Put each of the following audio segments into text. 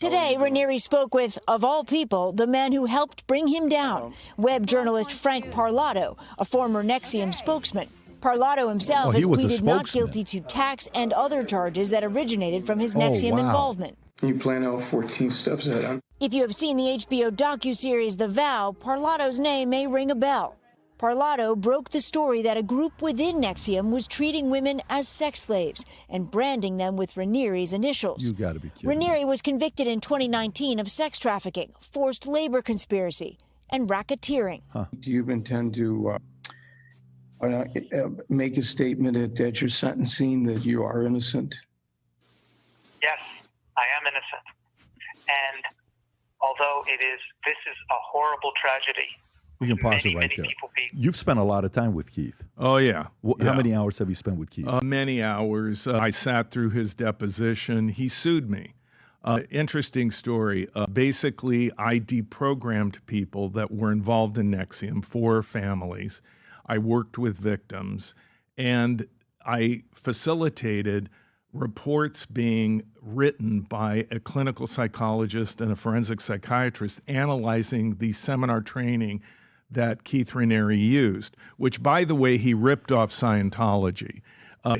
Today, Raniere'S spoke with, of all people, the man who helped bring him down, web journalist Frank Parlato, a former Nxivm spokesman. Parlato himself has pleaded not guilty to tax and other charges that originated from his Nxivm involvement. You plan out 14 steps ahead. If you have seen the HBO docuseries The Vow, Parlato's name may ring a bell. Parlato broke the story that a group within Nxivm was treating women as sex slaves and branding them with Raniere'S initials. You gotta be kidding. Raniere was convicted in 2019 of sex trafficking, forced labor conspiracy, and racketeering. Do you intend to make a statement at your sentencing that you are innocent? Yes, I am innocent. And although this is a horrible tragedy. We can pause it right there. You've spent a lot of time with Keith. Oh, yeah. How many hours have you spent with Keith? Many hours. I sat through his deposition. He sued me. Interesting story. Basically, I deprogrammed people that were involved in Nxivm, 4 families. I worked with victims, and I facilitated reports being written by a clinical psychologist and a forensic psychiatrist analyzing the seminar training that Keith Raniere used, which, by the way, he ripped off Scientology.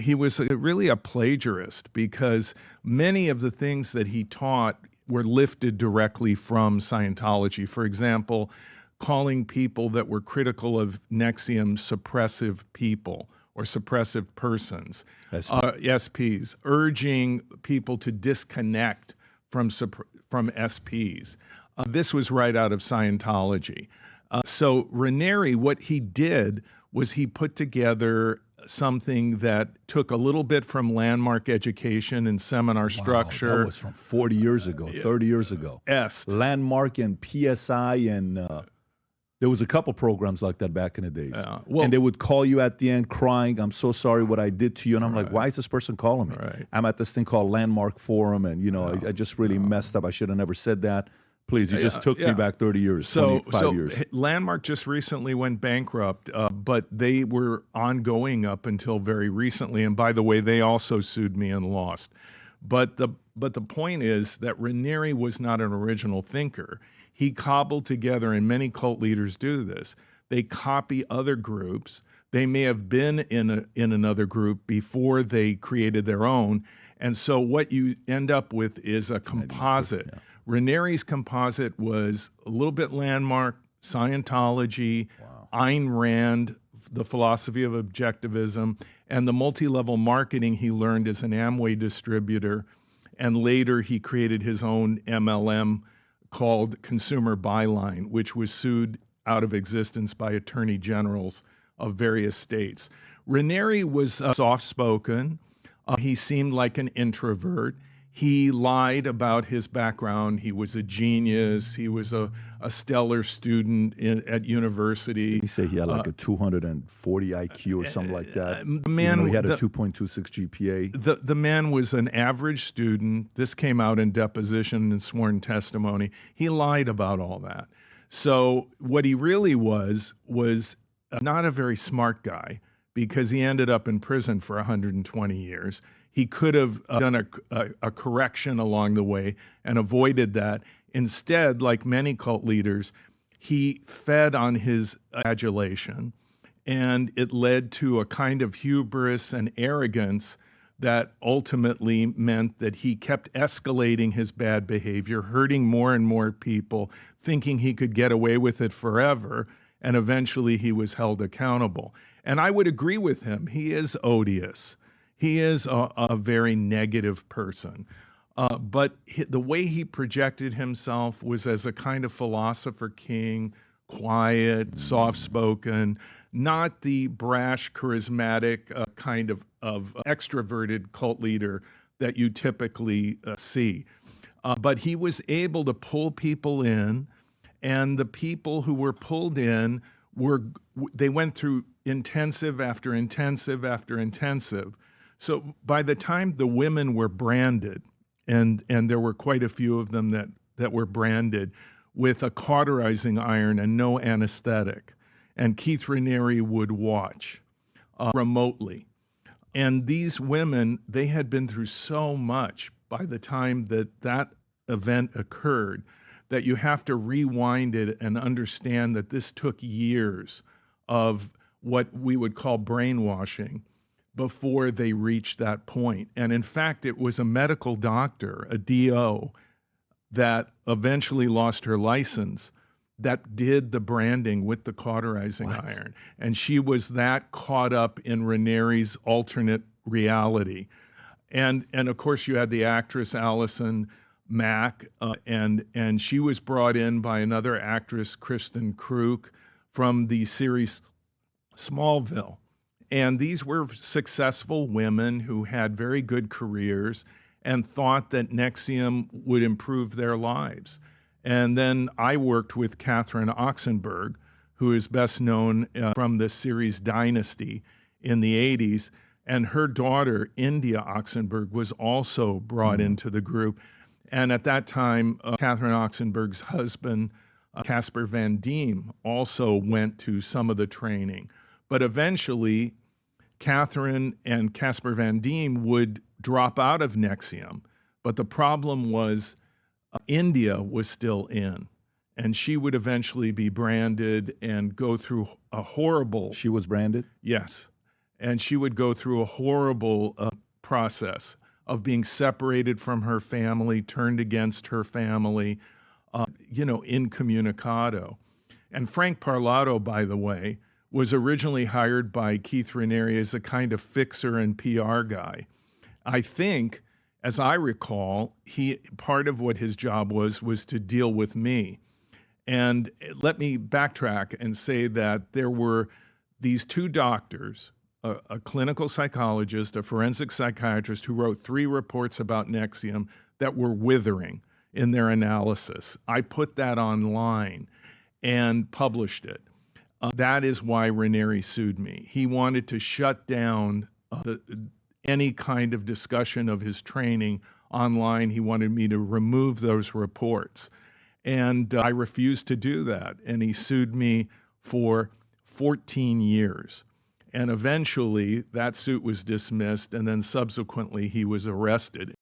He was really a plagiarist because many of the things that he taught were lifted directly from Scientology. For example, calling people that were critical of Nxivm suppressive people or suppressive persons, SPs, urging people to disconnect from SPs. This was right out of Scientology. So Raniere, what he did was he put together something that took a little bit from landmark education and seminar structure. That was from 40 years ago, 30 years ago. Landmark and PSI and there was a couple programs like that back in the days. And they would call you at the end crying, "I'm so sorry what I did to you." And I'm like, why is this person calling me? I'm at this thing called Landmark Forum, and I just really messed up. I should have never said that. Please, you just took me back 30 years, 25 years. Landmark just recently went bankrupt, but they were ongoing up until very recently. And by the way, they also sued me and lost. But the point is that Raniere was not an original thinker. He cobbled together, and many cult leaders do this. They copy other groups. They may have been in another group before they created their own. And so what you end up with is a composite. Raniere's composite was a little bit landmark, Scientology, Ayn Rand, the philosophy of objectivism, and the multi-level marketing he learned as an Amway distributor. And later he created his own MLM called Consumer Byline, which was sued out of existence by attorney generals of various states. Raniere was soft-spoken. He seemed like an introvert. He lied about his background. He was a genius. He was a stellar student at university. He said he had like a 240 IQ or something like that. He had a 2.26 GPA. The man was an average student. This came out in deposition and sworn testimony. He lied about all that. So what he really was not a very smart guy, because he ended up in prison for 120 years. He could have done a correction along the way and avoided that. Instead, like many cult leaders, he fed on his adulation, and it led to a kind of hubris and arrogance that ultimately meant that he kept escalating his bad behavior, hurting more and more people, thinking he could get away with it forever, and eventually he was held accountable. And I would agree with him. He is odious. He is a very negative person. But the way he projected himself was as a kind of philosopher king, quiet, soft-spoken, not the brash, charismatic kind of extroverted cult leader that you typically see. But he was able to pull people in, and the people who were pulled in they went through intensive after intensive after intensive. So by the time the women were branded, and there were quite a few of them that were branded with a cauterizing iron and no anesthetic, and Keith Raniere would watch remotely. And these women, they had been through so much by the time that event occurred that you have to rewind it and understand that this took years of what we would call brainwashing before they reached that point. And in fact, it was a medical doctor, a DO, that eventually lost her license that did the branding with the cauterizing iron. And she was that caught up in Raniere'S alternate reality. And of course, you had the actress Allison Mack, and she was brought in by another actress, Kristen Kruk, from the series Smallville. And these were successful women who had very good careers and thought that Nxivm would improve their lives. And then I worked with Catherine Oxenberg, who is best known from the series Dynasty in the 80s. And her daughter, India Oxenberg, was also brought into the group. And at that time, Catherine Oxenberg's husband, Casper Van Diem, also went to some of the training. But eventually, Catherine and Casper Van Diem would drop out of Nxivm. But the problem was India was still in, and she would eventually be branded and go through a horrible... She was branded? Yes. And she would go through a horrible process of being separated from her family, turned against her family, incommunicado. And Frank Parlato, by the way, was originally hired by Keith Raniere as a kind of fixer and PR guy. I think, as I recall, part of what his job was to deal with me. And let me backtrack and say that there were these two doctors, a clinical psychologist, a forensic psychiatrist, who wrote 3 reports about Nxivm that were withering in their analysis. I put that online and published it. That is why Raniere sued me. He wanted to shut down any kind of discussion of his training online. He wanted me to remove those reports. And I refused to do that. And he sued me for 14 years. And eventually that suit was dismissed, and then subsequently he was arrested.